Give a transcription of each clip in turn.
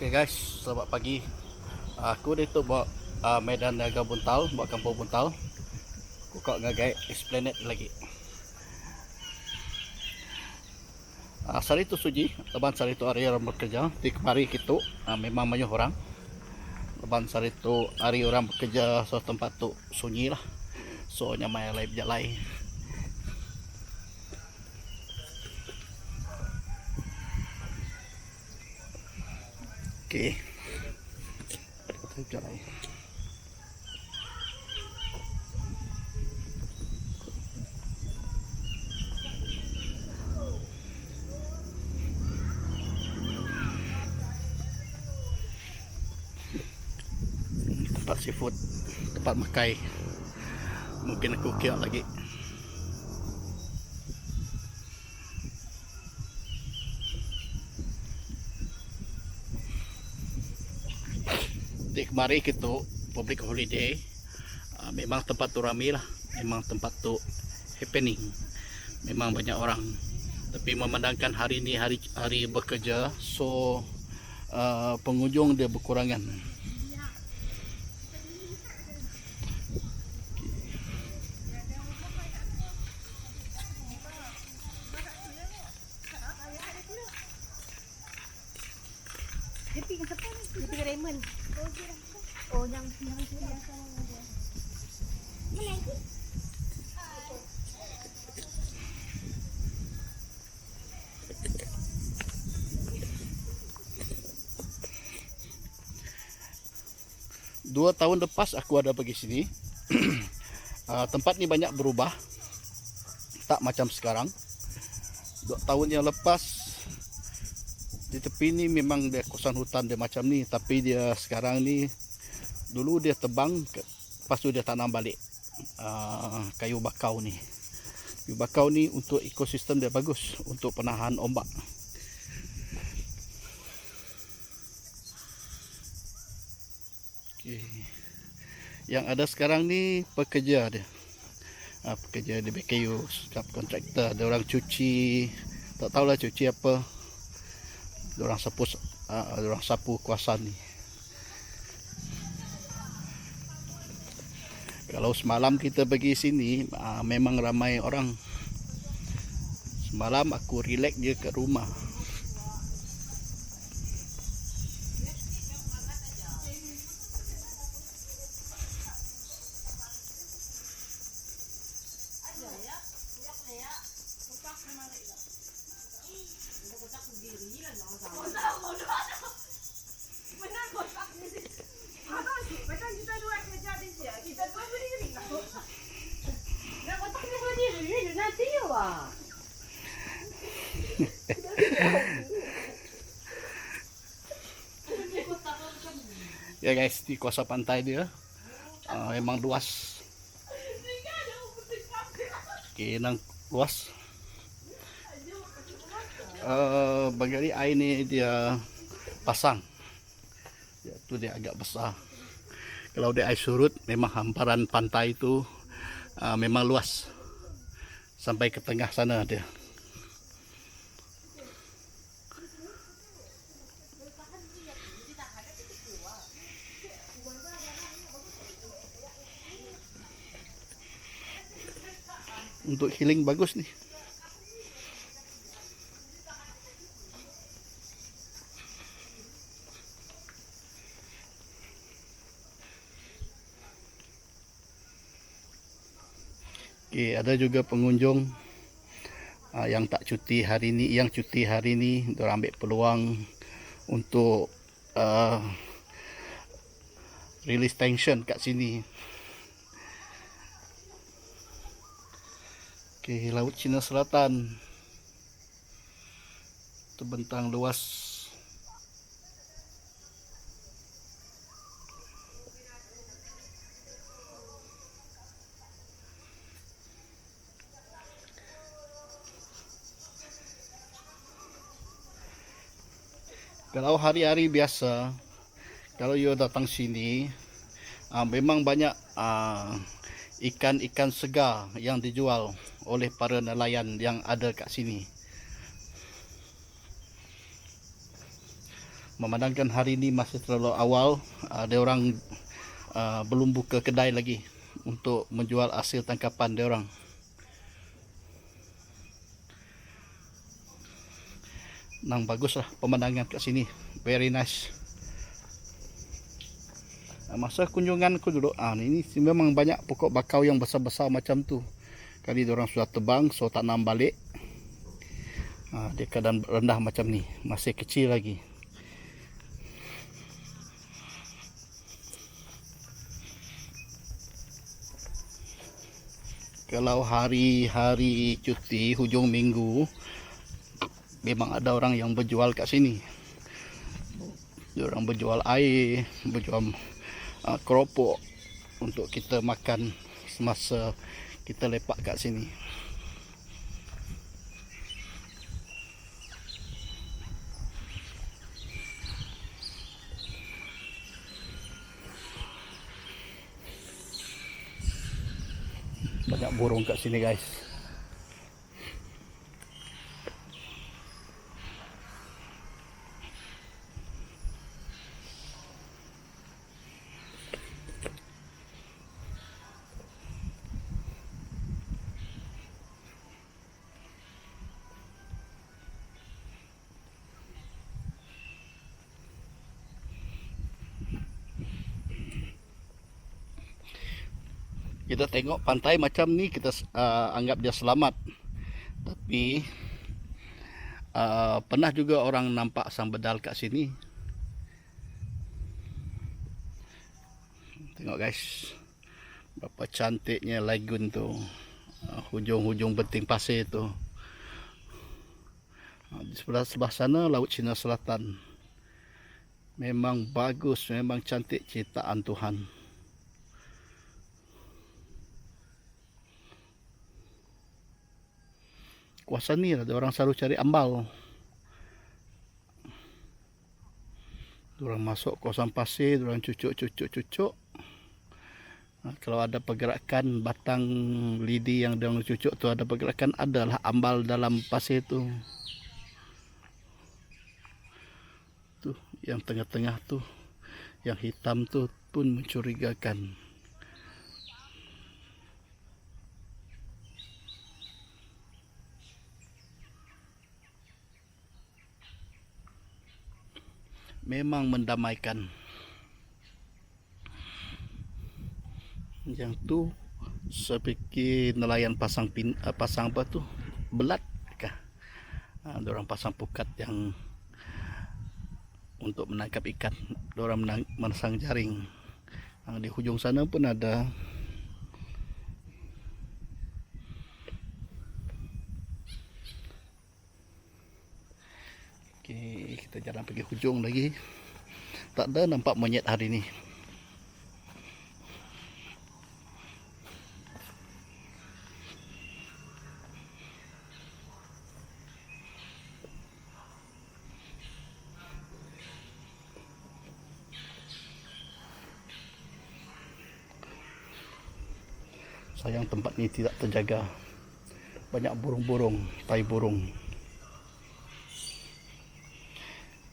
Okay guys, selamat pagi. Aku dito buat Medan Niaga Buntal, buat Kampung Buntal. Aku kau ngagai Esplanade lagi. Sari tu suji, leban sari tu hari orang bekerja. Di kemari kita memang banyak orang. Leban sari tu hari orang bekerja, so tempat tu sunyi lah. So nyamai lain berjalai. Okay. Berjalai. Tempat seafood, tempat makai. Mungkin aku kira lagi. Di kemari kita public holiday. Memang tempat tu ramai lah. Memang tempat tu happening. Memang banyak orang. Tapi memandangkan hari ni hari bekerja, so pengunjung dia berkurangan. Dia pergi ke siapa ni? Dia pergi Raymond. Oh, yang suria sama dia. Mana lagi? Dua tahun lepas aku ada pergi sini. Tempat ni banyak berubah. Tak macam sekarang. 2 tahun yang lepas di tepi ni memang dia kawasan hutan dia macam ni, tapi dia sekarang ni dulu dia tebang, lepas tu dia tanam balik kayu bakau ni. Kayu bakau ni untuk ekosistem dia bagus, untuk penahan ombak. Okay. Yang ada sekarang ni pekerja dia. Pekerja di BKU, subkontraktor, dia orang cuci, tak tahulah cuci apa. Orang sapu kawasan ni. Kalau semalam kita pergi sini, memang ramai orang. Semalam aku relax je kat rumah. Ya guys, di kawasan pantai dia memang luas. Okay, nang luas. Bagari air ni dia pasang. Tu dia agak besar. Kalau dia air surut, memang hamparan pantai itu memang luas. Sampai ke tengah sana dia. Untuk healing bagus nih. Oke, ada juga pengunjung yang tak cuti hari ini, yang cuti hari ini, dia ambil peluang untuk release tension kat sini. Oke, Laut Cina Selatan terbentang luas. Kalau hari-hari biasa, kalau you datang sini, memang banyak ikan-ikan segar yang dijual oleh para nelayan yang ada kat sini. Memandangkan hari ini masih terlalu awal, dia orang belum buka kedai lagi untuk menjual hasil tangkapan dia orang. Nang baguslah pemandangan kat sini, very nice. Masa kunjungan aku dulu, ini memang banyak pokok bakau yang besar-besar macam tu. Kali dia orang sudah tebang, so tak nam balik. Dia keadaan rendah macam ni, masih kecil lagi. Kalau hari-hari cuti hujung minggu, memang ada orang yang berjual kat sini. Dia orang berjual air, berjual keropok untuk kita makan semasa kita lepak kat sini. Banyak burung kat sini guys. Kita tengok pantai macam ni, kita anggap dia selamat. Tapi pernah juga orang nampak sang bedal kat sini. Tengok guys, berapa cantiknya lagun tu, hujung-hujung benting pasir tu. Di sebelah sana Laut Cina Selatan. Memang bagus, memang cantik ciptaan Tuhan. Kawasan ni ada orang selalu cari ambal. Orang masuk kawasan pasir, orang cucuk. Kalau ada pergerakan batang lidi yang dia cucuk tu, ada pergerakan, adalah ambal dalam pasir tu. Tu yang tengah-tengah tu, yang hitam tu pun mencurigakan. Memang mendamaikan. Yang tu saya fikir nelayan pasang apa tu, belat kah? Diorang pasang pukat yang untuk menangkap ikan. Diorang menasang jaring. Di hujung sana pun ada. Okey, kita jalan pergi hujung lagi. Tak ada nampak monyet hari ni. Sayang tempat ni tidak terjaga. Banyak burung-burung, tai burung.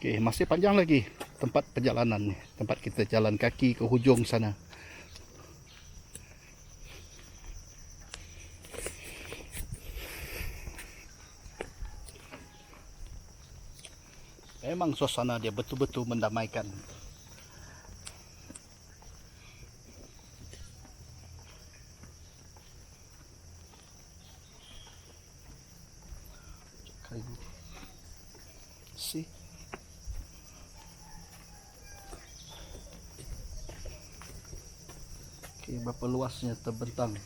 Okey, masih panjang lagi tempat perjalanan ni. Tempat kita jalan kaki ke hujung sana. Memang suasana dia betul-betul mendamaikan. See? Berapa luasnya terbentang.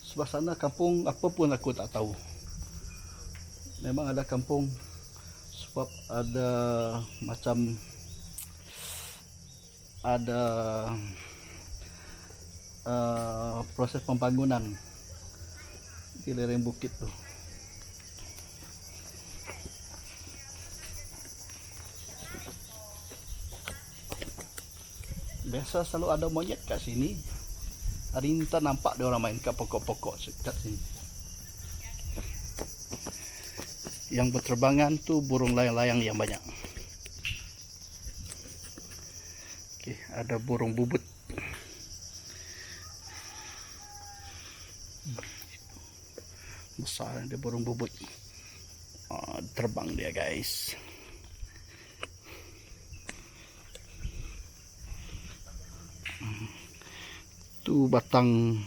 Sebelah sana kampung apa pun aku tak tahu. Memang ada kampung, sebab ada macam ada proses pembangunan di lereng bukit tu. Biasa selalu ada monyet kat sini. Hari ini tak nampak dia orang main kat pokok-pokok kat sini. yang berterbangan tuh burung layang-layang yang banyak. Oke, ada burung bubut. Besar, ada burung bubut. Terbang dia guys. Tu batang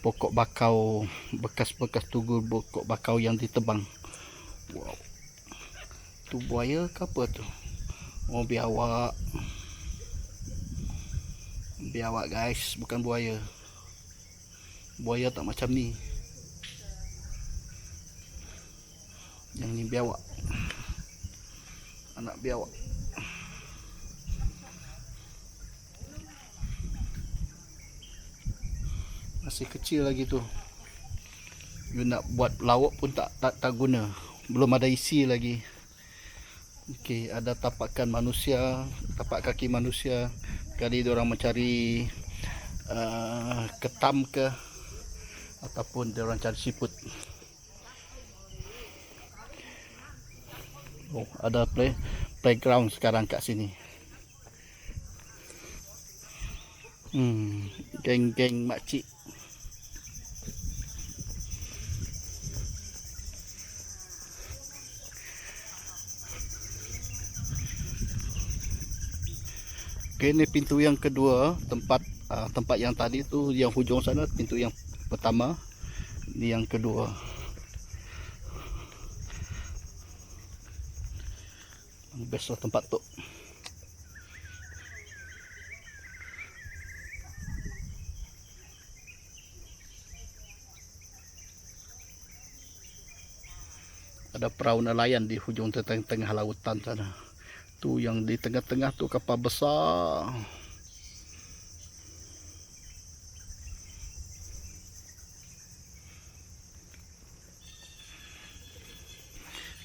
pokok bakau, bekas-bekas tugu pokok bakau yang ditebang. Wow. Tu buaya ke apa tu? Oh, biawak. Biawak guys, bukan buaya. Buaya tak macam ni. Yang ni biawak. Anak biawak. Masih kecil lagi tu. You nak buat lauk pun tak guna. Belum ada isi lagi. Okey, ada tapakan manusia, tapak kaki manusia. Kali diorang mencari ketam ke, ataupun diorang cari siput. Oh, ada playground sekarang kat sini. Geng-geng makcik. Okay, ini pintu yang kedua, tempat yang tadi tu yang hujung sana, pintu yang pertama, ini yang kedua. Best lah tempat tu. Ada perahu nelayan di hujung tengah lautan sana. Tu yang di tengah-tengah tu kapal besar.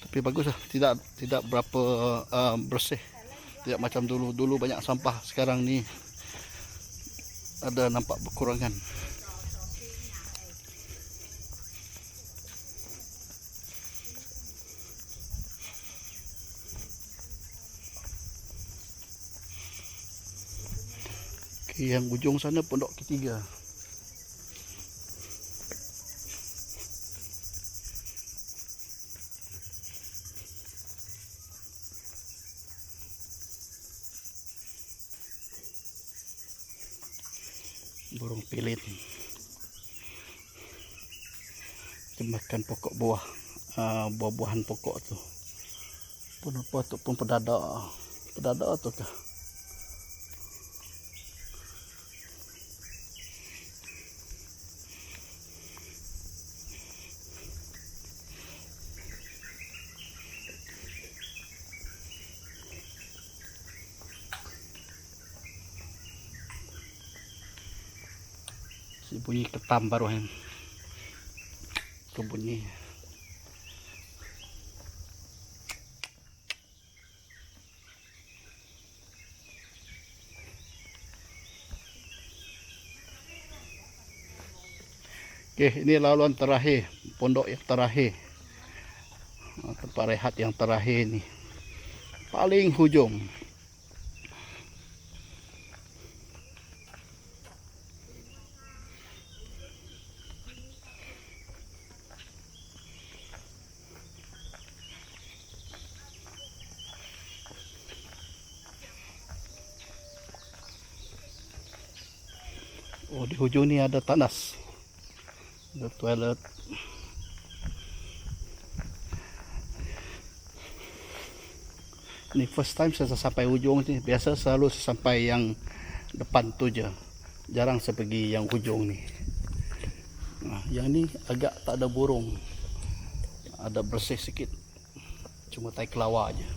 Tapi bagus lah, tidak berapa bersih. Tidak macam dulu. Dulu banyak sampah, sekarang ni ada nampak berkurangan. Yang ujung sana pondok ketiga. Burung pilit. Dia makan pokok buah, buah-buahan pokok tu. Pun apa tu pun pedadak. Pedadak tu kah? Bunyi ketam baru kan. Tu bunyi. Okey, ini laluan terakhir, pondok yang terakhir. Tempat rehat yang terakhir ni. Paling hujung. Oh, di hujung ni ada tanas. Ada toilet. Ni first time saya sampai hujung ni. Biasa selalu sampai yang depan tu je. Jarang saya pergi yang hujung ni. Nah, yang ni agak tak ada burung. Ada bersih sikit. Cuma tai kelawar je.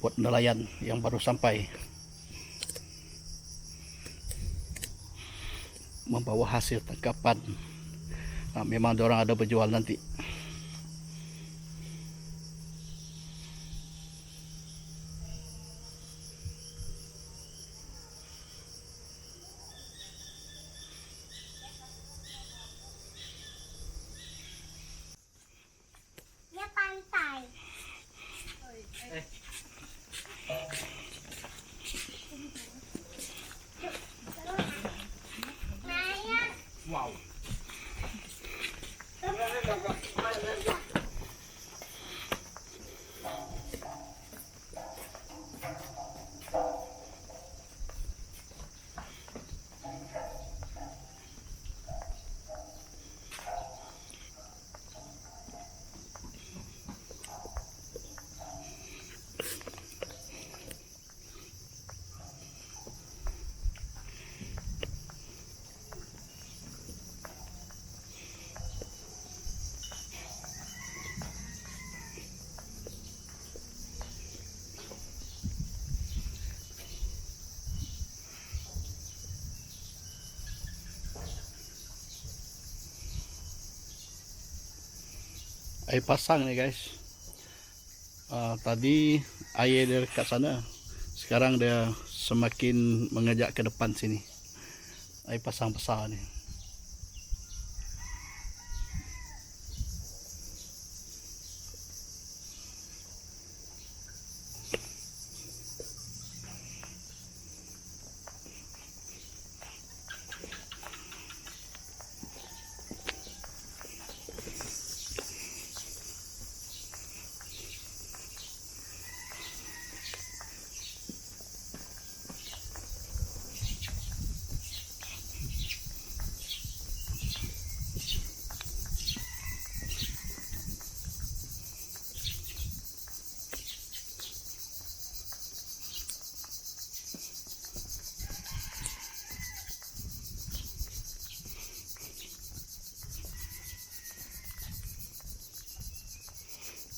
Buat nelayan yang baru sampai, membawa hasil tangkapan Memang diorang ada berjual nanti. Ya pantai. Naya. Wow. Air pasang nih guys. Tadi air dari dekat sana, sekarang dia semakin mengejak ke depan sini. Air pasang besar nih.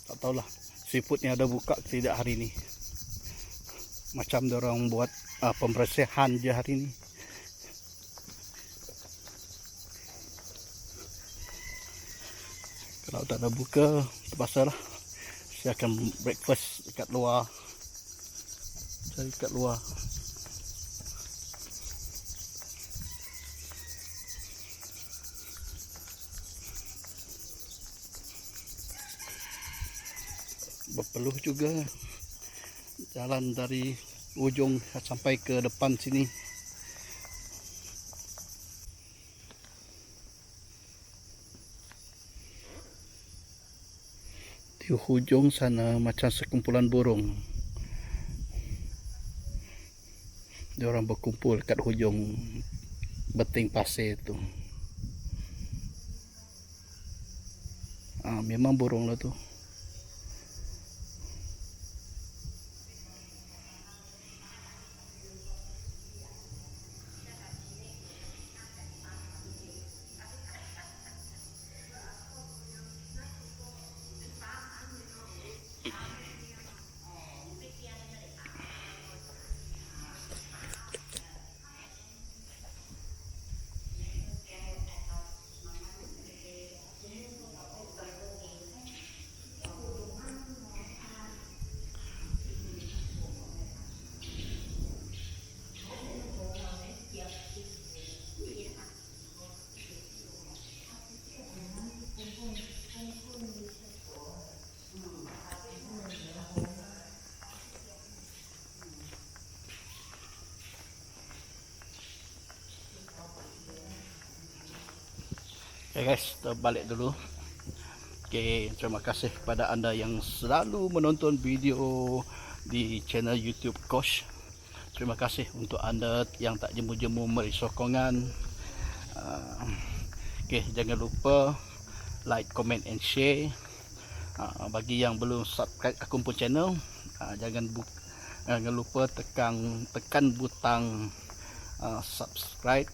Tak tahulah seafoodnya ada buka tidak hari ini. Macam orang buat pembersihan je hari ini. Kalau tak ada buka, terpaksa lah saya akan breakfast dekat luar. Cari dekat luar. Berpeluh juga jalan dari ujung sampai ke depan sini. Di hujung sana macam sekumpulan burung. Diorang berkumpul kat hujung beting pasir tu. Memang burung lah tu. Okay guys, kita balik dulu. Okay, terima kasih kepada anda yang selalu menonton video di channel YouTube Kosh. Terima kasih untuk anda yang tak jemu-jemu beri sokongan. Okay, jangan lupa like, comment and share. Bagi yang belum subscribe akun pun channel, jangan lupa tekan butang subscribe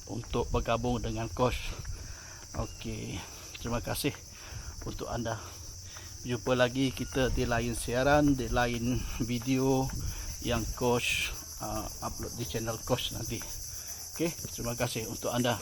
untuk bergabung dengan Kosh. Okey, terima kasih untuk anda. Jumpa lagi kita di lain siaran, di lain video yang Kosh upload di channel Kosh nanti. Okey, terima kasih untuk anda.